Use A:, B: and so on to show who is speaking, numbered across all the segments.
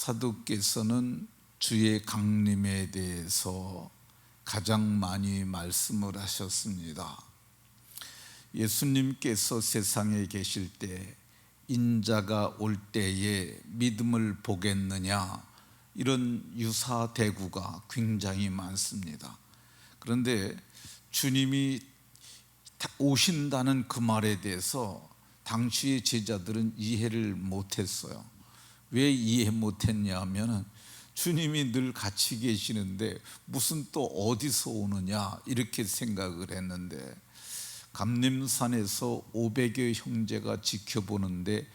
A: 사도께서는 주의 강림에 대해서 가장 많이 말씀을 하셨습니다. 예수님께서 세상에 계실 때 인자가 올 때에 믿음을 보겠느냐, 이런 유사대구가 굉장히 많습니다. 그런데 주님이 오신다는 그 말에 대해서 당시의 제자들은 이해를 못했어요. 왜 이해 못했냐 하면 주님이 늘 같이 계시는데 무슨 또 어디서 오느냐, 이렇게 생각을 했는데, 감림산에서 500여 형제가 지켜보는데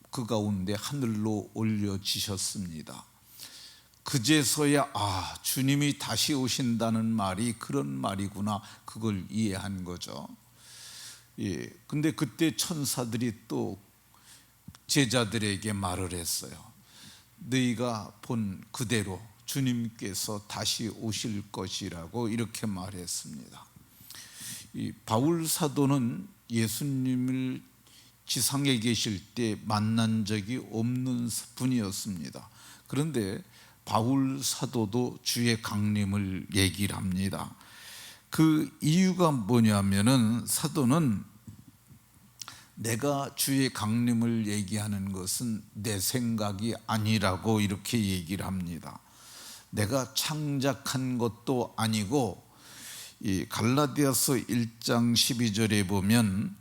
A: 그 가운데 하늘로 올려지셨습니다. 그제서야 주님이 다시 오신다는 말이 그런 말이구나, 그걸 이해한 거죠. 근데 그때 천사들이 또 제자들에게 말을 했어요. 너희가 본 그대로 주님께서 다시 오실 것이라고 이렇게 말했습니다. 바울 사도는 예수님을 지상에 계실 때 만난 적이 없는 분이었습니다. 그런데 바울 사도도 주의 강림을 얘기를 합니다. 그 이유가 뭐냐면은, 사도는 내가 주의 강림을 얘기하는 것은 내 생각이 아니라고 이렇게 얘기를 합니다. 내가 창작한 것도 아니고, 이 갈라디아서 1장 12절에 보면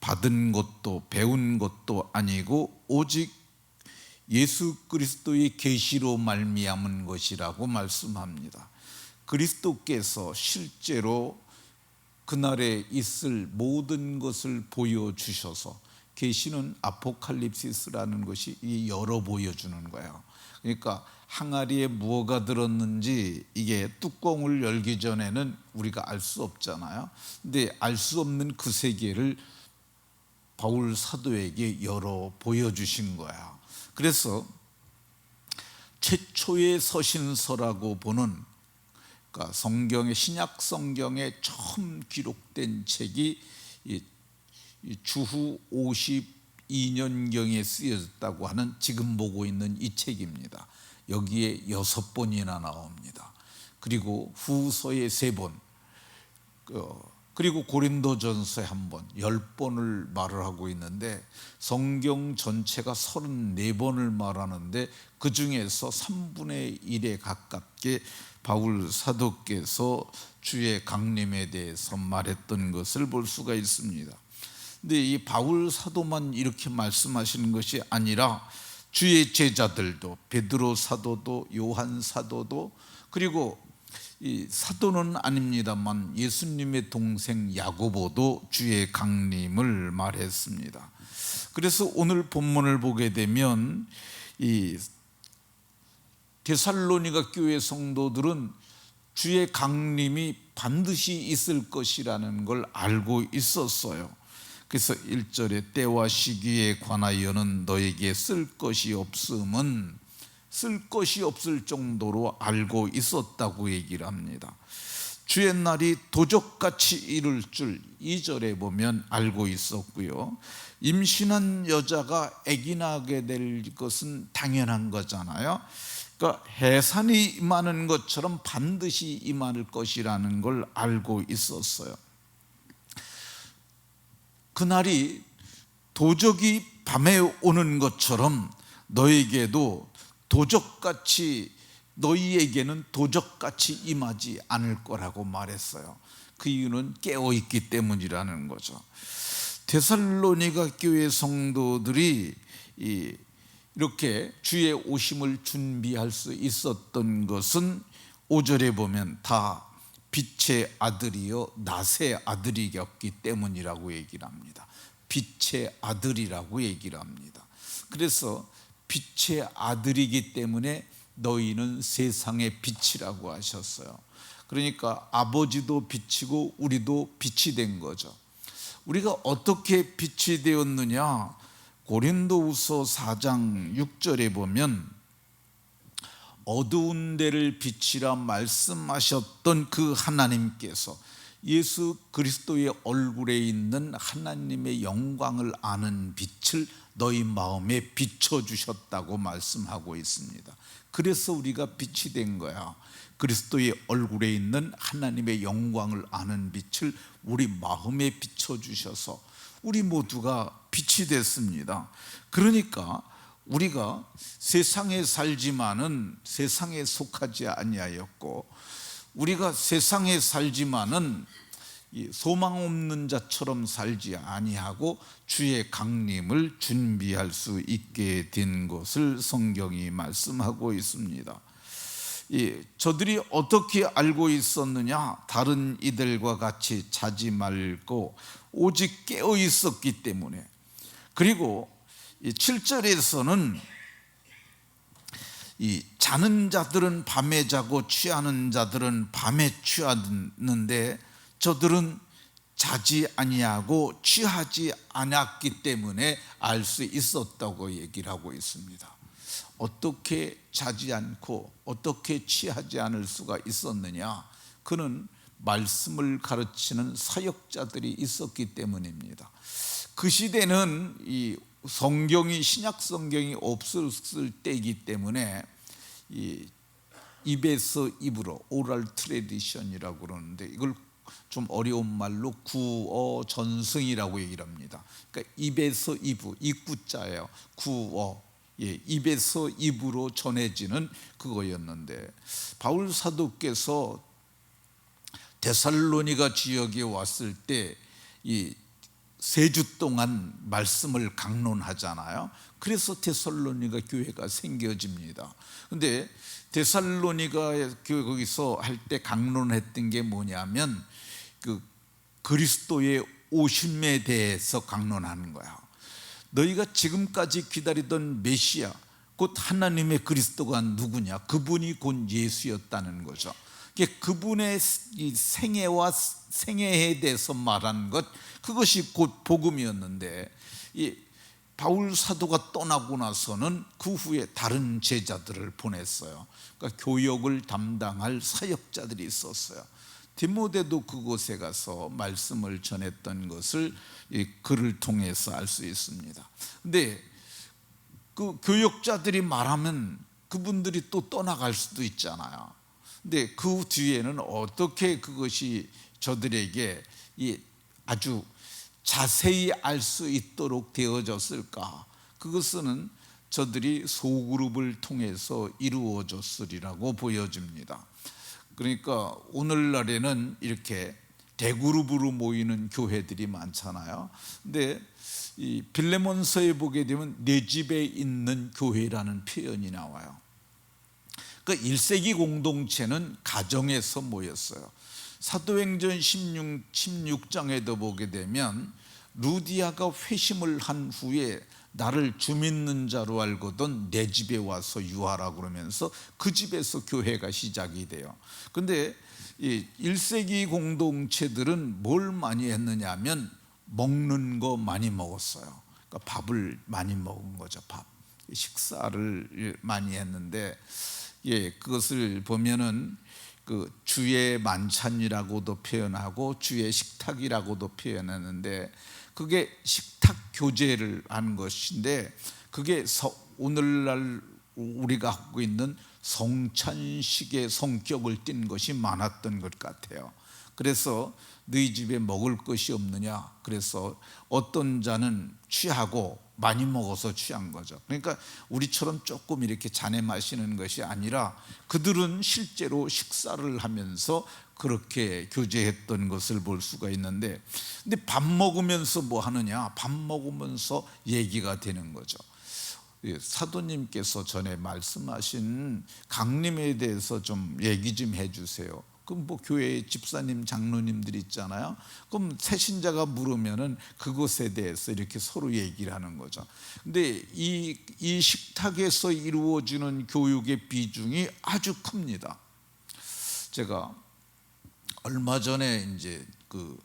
A: 받은 것도 배운 것도 아니고 오직 예수 그리스도의 계시로 말미암은 것이라고 말씀합니다. 그리스도께서 실제로 그날에 있을 모든 것을 보여주셔서, 계시는 아포칼립시스라는 것이 열어 보여주는 거예요. 그러니까 항아리에 무엇가 들었는지 이게 뚜껑을 열기 전에는 우리가 알 수 없잖아요. 근데 알 수 없는 그 세계를 바울 사도에게 열어 보여주신 거야. 그래서 최초의 서신서라고 보는, 그러니까 성경의, 신약 성경에 처음 기록된 책이 주후 52년경에 쓰여졌다고 하는, 지금 보고 있는 이 책입니다. 여기에 6번이나 나옵니다. 그리고 후서에 3번, 그리고 고린도전서에 1번, 10번을 말을 하고 있는데, 성경 전체가 34번을 말하는데 그 중에서 3분의 1에 가깝게 바울 사도께서 주의 강림에 대해서 말했던 것을 볼 수가 있습니다. 근데 이 바울 사도만 이렇게 말씀하시는 것이 아니라 주의 제자들도, 베드로 사도도, 요한 사도도, 그리고 이 사도는 아닙니다만 예수님의 동생 야고보도 주의 강림을 말했습니다. 그래서 오늘 본문을 보게 되면 이 데살로니가 교회 성도들은 주의 강림이 반드시 있을 것이라는 걸 알고 있었어요. 그래서 1절에 때와 시기에 관하여는 너에게 쓸 것이 없음은, 쓸 것이 없을 정도로 알고 있었다고 얘기를 합니다. 주의 날이 도적같이 이룰 줄 2절에 보면 알고 있었고요. 임신한 여자가 아기 낳게 될 것은 당연한 거잖아요. 그러니까 해산이 임하는 것처럼 반드시 임할 것이라는 걸 알고 있었어요. 그날이 도적이 밤에 오는 것처럼 너에게도 도적같이, 너희에게는 도적같이 임하지 않을 거라고 말했어요. 그 이유는 깨어있기 때문이라는 거죠. 데살로니가 교회 성도들이 이렇게 주의 오심을 준비할 수 있었던 것은 5절에 보면 다 빛의 아들이요 낮의 아들이었기 때문이라고 얘기를 합니다. 빛의 아들이라고 얘기를 합니다. 그래서 빛의 아들이기 때문에 너희는 세상의 빛이라고 하셨어요. 그러니까 아버지도 빛이고 우리도 빛이 된 거죠. 우리가 어떻게 빛이 되었느냐, 고린도후서 4장 6절에 보면 어두운 데를 빛이라 말씀하셨던 그 하나님께서 예수 그리스도의 얼굴에 있는 하나님의 영광을 아는 빛을 너희 마음에 비춰주셨다고 말씀하고 있습니다. 그래서 우리가 빛이 된 거야. 그리스도의 얼굴에 있는 하나님의 영광을 아는 빛을 우리 마음에 비춰주셔서 우리 모두가 빛이 됐습니다. 그러니까 우리가 세상에 살지만은 세상에 속하지 아니하였고, 우리가 세상에 살지만은 소망 없는 자처럼 살지 아니하고 주의 강림을 준비할 수 있게 된 것을 성경이 말씀하고 있습니다. 저들이 어떻게 알고 있었느냐? 다른 이들과 같이 자지 말고 오직 깨어 있었기 때문에. 그리고 7절에서는 자는 자들은 밤에 자고 취하는 자들은 밤에 취하는데 저들은 자지 아니하고 취하지 않았기 때문에 알 수 있었다고 얘기를 하고 있습니다. 어떻게 자지 않고 어떻게 취하지 않을 수가 있었느냐? 그는 말씀을 가르치는 사역자들이 있었기 때문입니다. 그 시대는 이 성경이, 신약 성경이 없었을 때이기 때문에 이 입에서 입으로, 오랄 트레디션이라고 그러는데, 이걸 좀 어려운 말로 구어 전승이라고 얘기를 합니다. 그러니까 입에서 입으로, 입구자예요. 구어, 입에서 입으로 전해지는 그거였는데, 바울 사도께서 데살로니가 지역에 왔을 때 이 3주 동안 말씀을 강론하잖아요. 그래서 데살로니가 교회가 생겨집니다. 근데 데살로니가 교회 거기서 할 때 강론했던 게 뭐냐면 그 그리스도의 오심에 대해서 강론하는 거야. 너희가 지금까지 기다리던 메시아, 곧 하나님의 그리스도가 누구냐? 그분이 곧 예수였다는 거죠. 그분의 생애와 생애에 대해서 말한 것, 그것이 곧 복음이었는데, 이 바울 사도가 떠나고 나서는 그 후에 다른 제자들을 보냈어요. 그러니까 교역을 담당할 사역자들이 있었어요. 디모데도 그곳에 가서 말씀을 전했던 것을 이 글을 통해서 알 수 있습니다. 근데 그 교역자들이 말하면 그분들이 또 떠나갈 수도 있잖아요. 근데 그 뒤에는 어떻게 그것이 저들에게 아주 자세히 알 수 있도록 되어졌을까? 그것은 저들이 소그룹을 통해서 이루어졌으리라고 보여집니다. 그러니까 오늘날에는 이렇게 대그룹으로 모이는 교회들이 많잖아요. 근데 이 빌레몬서에 보게 되면 내 집에 있는 교회라는 표현이 나와요. 그 1세기 공동체는 가정에서 모였어요. 사도행전 16장에도 보게 되면 루디아가 회심을 한 후에 나를 주 믿는 자로 알거든 내 집에 와서 유하라 그러면서 그 집에서 교회가 시작이 돼요. 근데 이 1세기 공동체들은 뭘 많이 했느냐 하면 먹는 거 많이 먹었어요. 그러니까 밥을 많이 먹은 거죠. 밥, 식사를 많이 했는데, 그것을 보면은 그 주의 만찬이라고도 표현하고 주의 식탁이라고도 표현하는데, 그게 식탁 교제를 한 것인데, 그게 오늘날 우리가 하고 있는 성찬식의 성격을 띈 것이 많았던 것 같아요. 그래서 너희 집에 먹을 것이 없느냐? 그래서 어떤 자는 취하고 많이 먹어서 취한 거죠. 그러니까 우리처럼 조금 이렇게 잔에 마시는 것이 아니라 그들은 실제로 식사를 하면서 그렇게 교제했던 것을 볼 수가 있는데, 근데 밥 먹으면서 뭐 하느냐? 밥 먹으면서 얘기가 되는 거죠. 사도님께서 전에 말씀하신 강림에 대해서 좀 얘기 좀 해주세요. 그럼 뭐 교회 집사님, 장로님들 있잖아요. 그럼 새신자가 물으면은 그것에 대해서 이렇게 서로 얘기를 하는 거죠. 근데 이 식탁에서 이루어지는 교육의 비중이 아주 큽니다. 제가 얼마 전에 이제 그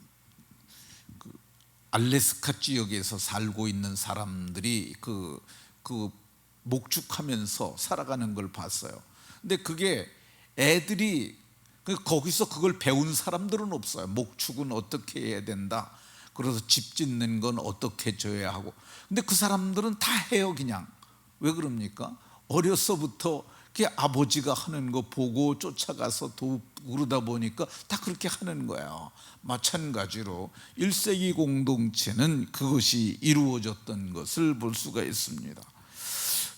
A: 알래스카 지역에서 살고 있는 사람들이 그 목축하면서 살아가는 걸 봤어요. 근데 그게 애들이 거기서 그걸 배운 사람들은 없어요. 목축은 어떻게 해야 된다. 그래서 집 짓는 건 어떻게 져야 하고. 근데 그 사람들은 다 해요. 그냥. 왜 그럽니까? 어려서부터 아버지가 하는 거 보고 쫓아가서 돕고 그러다 보니까 다 그렇게 하는 거예요. 마찬가지로 1세기 공동체는 그것이 이루어졌던 것을 볼 수가 있습니다.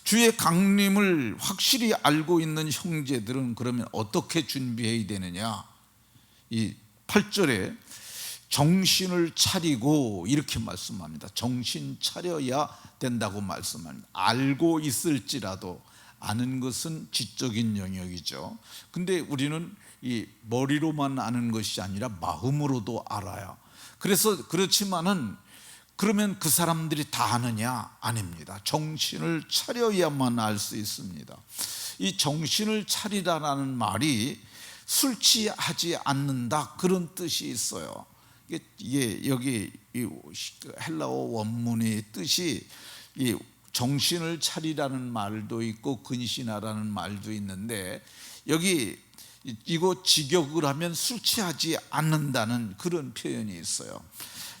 A: 주의 강림을 확실히 알고 있는 형제들은 그러면 어떻게 준비해야 되느냐? 이 8절에 정신을 차리고 이렇게 말씀합니다. 정신 차려야 된다고 말씀합니다. 알고 있을지라도, 아는 것은 지적인 영역이죠. 근데 우리는 이 머리로만 아는 것이 아니라 마음으로도 알아요. 그래서 그렇지만은 그러면 그 사람들이 다 아느냐? 아닙니다. 정신을 차려야만 알 수 있습니다. 이 정신을 차리라는 말이 술 취하지 않는다, 그런 뜻이 있어요. 이게 여기 이 헬라어 원문의 뜻이 이 정신을 차리라는 말도 있고 근신하라는 말도 있는데, 여기 이거 직역을 하면 술 취하지 않는다는 그런 표현이 있어요.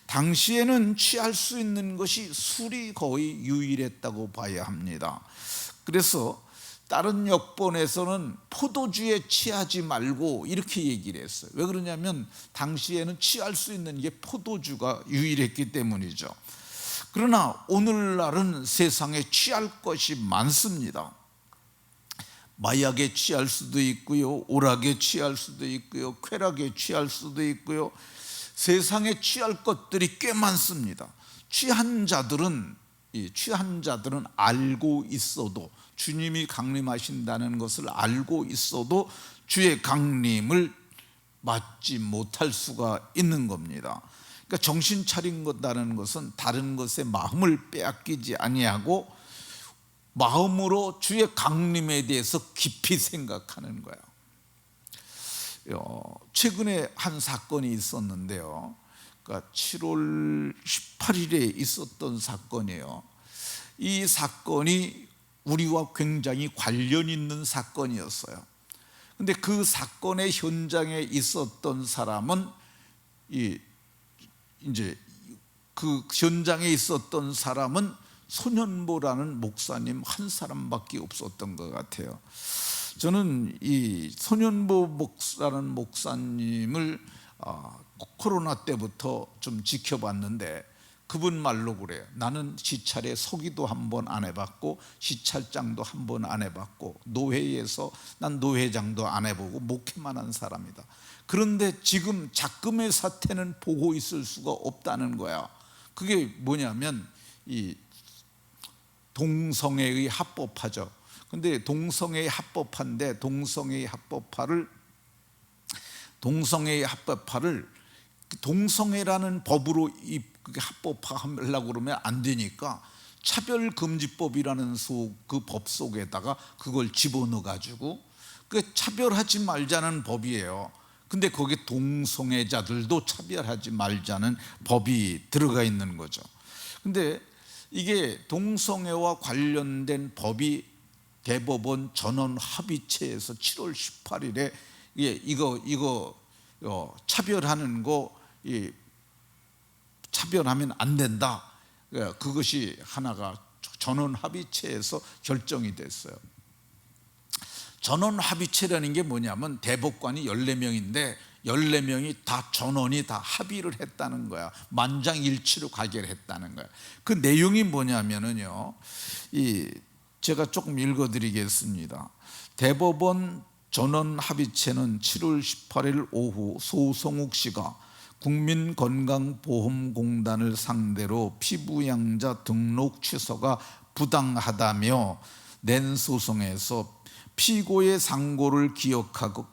A: 당시에는 취할 수 있는 것이 술이 거의 유일했다고 봐야 합니다. 그래서 다른 역본에서는 포도주에 취하지 말고 이렇게 얘기를 했어요. 왜 그러냐면 당시에는 취할 수 있는 게 포도주가 유일했기 때문이죠. 그러나 오늘날은 세상에 취할 것이 많습니다. 마약에 취할 수도 있고요, 오락에 취할 수도 있고요, 쾌락에 취할 수도 있고요. 세상에 취할 것들이 꽤 많습니다. 취한 자들은 알고 있어도, 주님이 강림하신다는 것을 알고 있어도 주의 강림을 맞지 못할 수가 있는 겁니다. 그러니까 정신 차린 것다는 것은 다른 것에 마음을 빼앗기지 아니하고 마음으로 주의 강림에 대해서 깊이 생각하는 거예요. 최근에 한 사건이 있었는데요, 그러니까 7월 18일에 있었던 사건이에요. 이 사건이 우리와 굉장히 관련 있는 사건이었어요. 근데 그 사건의 현장에 있었던 사람은 이제 그 현장에 있었던 사람은 손현보라는 목사님 한 사람밖에 없었던 것 같아요. 저는 이 손현보 목사라는 목사님을 코로나 때부터 좀 지켜봤는데, 그분 말로 그래요. 나는 시찰에 서기도 한 번 안 해봤고 시찰장도 한 번 안 해봤고 노회에서 난 노회장도 안 해보고 목회만 한 사람이다. 그런데 지금 작금의 사태는 보고 있을 수가 없다는 거야. 그게 뭐냐면 이 동성애의 합법화죠. 근데 동성애의 합법화인데 동성애의 합법화를 동성애라는 법으로 합법화하려고 그러면 안 되니까 차별금지법이라는 그 법 속에다가 그걸 집어넣어 가지고 그 차별하지 말자는 법이에요. 근데 거기에 동성애자들도 차별하지 말자는 법이 들어가 있는 거죠. 근데 이게 동성애와 관련된 법이 대법원 전원합의체에서 7월 18일에 이거 차별하는 거, 차별하면 안 된다, 그것이 하나가 전원합의체에서 결정이 됐어요. 전원합의체라는 게 뭐냐면 대법관이 14명인데 14명이 다 전원이 다 합의를 했다는 거야. 만장일치로 가결 했다는 거야. 그 내용이 뭐냐면요, 제가 조금 읽어드리겠습니다. 대법원 전원합의체는 7월 18일 오후 소성욱 씨가 국민건강보험공단을 상대로 피부양자 등록 취소가 부당하다며 낸 소송에서 피고의 상고를 기각하고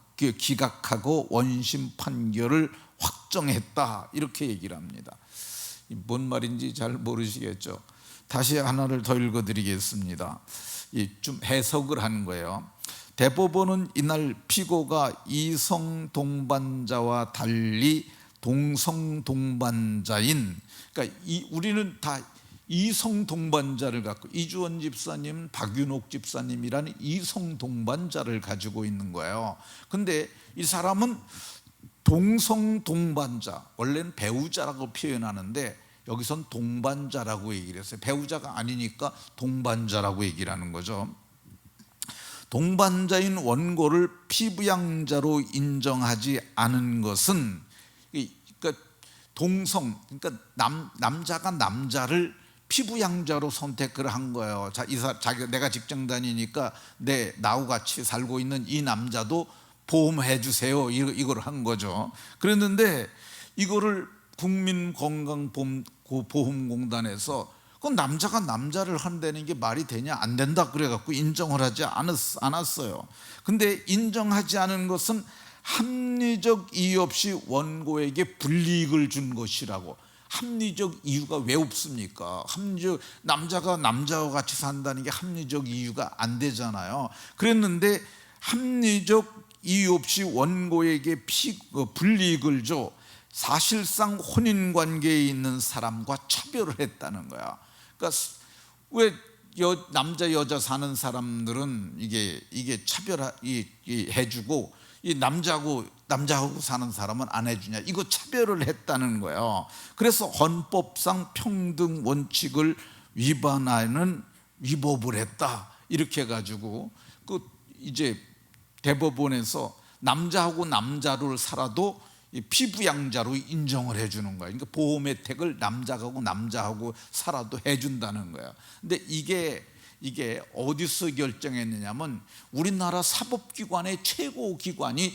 A: 원심 판결을 확정했다, 이렇게 얘기를 합니다. 뭔 말인지 잘 모르시겠죠? 다시 하나를 더 읽어드리겠습니다. 좀 해석을 한 거예요. 대법원은 이날 피고가 이성 동반자와 달리 동성 동반자인, 그러니까 우리는 다 이성 동반자를 갖고, 이주원 집사님, 박윤옥 집사님이라는 이성 동반자를 가지고 있는 거예요. 근데 이 사람은 동성 동반자, 원래는 배우자라고 표현하는데 여기선 동반자라고 얘기를 했어요. 배우자가 아니니까 동반자라고 얘기를 하는 거죠. 동반자인 원고를 피부양자로 인정하지 않은 것은, 그러니까 동성, 그러니까 남자가 남자를 피부양자로 선택을 한 거예요. 내가 직장 다니니까 나하고 같이 살고 있는 이 남자도 보험해 주세요, 이걸 한 거죠. 그랬는데 이거를 국민건강보험공단에서 그 남자가 남자를 한다는 게 말이 되냐, 안 된다 그래갖고 인정을 하지 않았어요. 근데 인정하지 않은 것은 합리적 이유 없이 원고에게 불이익을 준 것이라고. 합리적 이유가 왜 없습니까? 남자가 남자와 같이 산다는 게 합리적 이유가 안 되잖아요. 그랬는데 합리적 이유 없이 원고에게 불이익을 줘 사실상 혼인관계에 있는 사람과 차별을 했다는 거야. 그러니까 왜 남자 여자 사는 사람들은 이게 해주고 이 남자하고 사는 사람은 안 해주냐, 이거 차별을 했다는 거예요. 그래서 헌법상 평등 원칙을 위법을 했다, 이렇게 해가지고 이제 대법원에서 남자하고 남자를 살아도 피부양자로 인정을 해주는 거예요. 그러니까 보험 혜택을 남자하고 살아도 해준다는 거예요. 근데 이게 어디서 결정했느냐면 우리나라 사법기관의 최고 기관이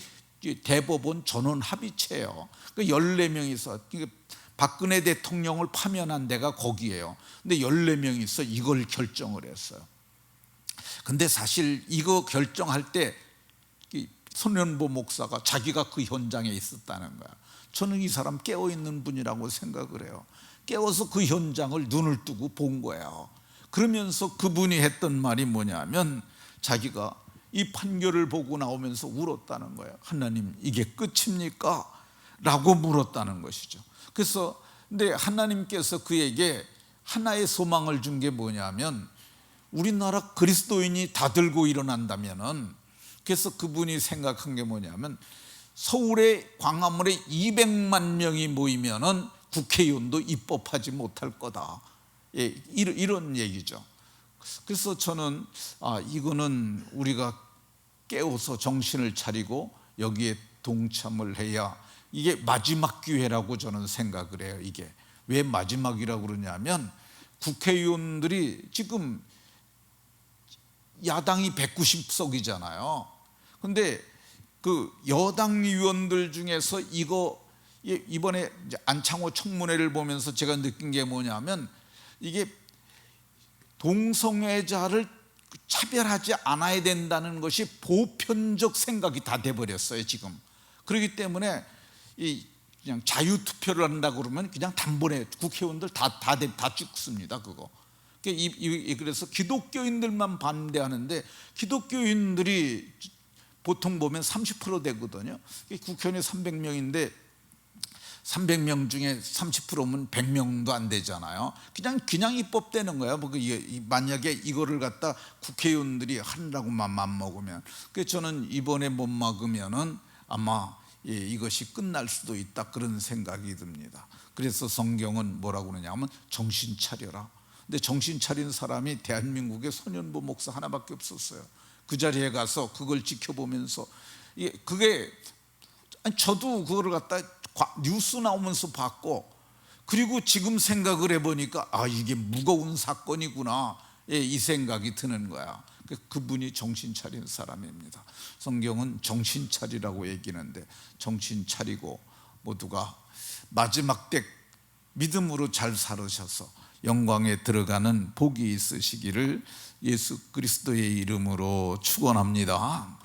A: 대법원 전원합의체예요. 그 14명이서 박근혜 대통령을 파면한 데가 거기예요. 근데 14명이서 이걸 결정을 했어요. 근데 사실 이거 결정할 때 손현보 목사가 자기가 그 현장에 있었다는 거야. 저는 이 사람 깨어있는 분이라고 생각을 해요. 깨어서 그 현장을 눈을 뜨고 본 거예요. 그러면서 그분이 했던 말이 뭐냐면 자기가 이 판결을 보고 나오면서 울었다는 거예요. 하나님, 이게 끝입니까? 라고 물었다는 것이죠. 그래서 근데 하나님께서 그에게 하나의 소망을 준 게 뭐냐면 우리나라 그리스도인이 다 들고 일어난다면은, 그래서 그분이 생각한 게 뭐냐면 서울의 광화문에 200만 명이 모이면은 국회의원도 입법하지 못할 거다, 이런 얘기죠. 그래서 저는 이거는 우리가 깨워서 정신을 차리고 여기에 동참을 해야, 이게 마지막 기회라고 저는 생각을 해요. 이게 왜 마지막이라고 그러냐면 국회의원들이 지금 야당이 190석이잖아요. 근데 그 여당 의원들 중에서 이번에 안창호 청문회를 보면서 제가 느낀 게 뭐냐면 이게 동성애자를 차별하지 않아야 된다는 것이 보편적 생각이 다 돼버렸어요 지금. 그렇기 때문에 그냥 자유투표를 한다고 그러면 그냥 단번에 국회의원들 다 찍습니다 그거. 그래서 기독교인들만 반대하는데 기독교인들이 보통 보면 30% 되거든요. 국회의원이 300명인데 300명 중에 30%면 100명도 안 되잖아요. 그냥 입법되는 거야. 만약에 이거를 갖다 국회의원들이 하려고만 맘먹으면. 그래서 저는 이번에 못 막으면은 아마 이것이 끝날 수도 있다, 그런 생각이 듭니다. 그래서 성경은 뭐라고 그러냐면 정신 차려라. 근데 정신 차린 사람이 대한민국에 손현보 목사 하나밖에 없었어요. 그 자리에 가서 그걸 지켜보면서 저도 그거를 갖다 뉴스 나오면서 봤고, 그리고 지금 생각을 해보니까 이게 무거운 사건이구나, 이 생각이 드는 거야. 그분이 정신 차린 사람입니다. 성경은 정신 차리라고 얘기하는데 정신 차리고 모두가 마지막 때 믿음으로 잘 살으셔서 영광에 들어가는 복이 있으시기를 예수 그리스도의 이름으로 축원합니다.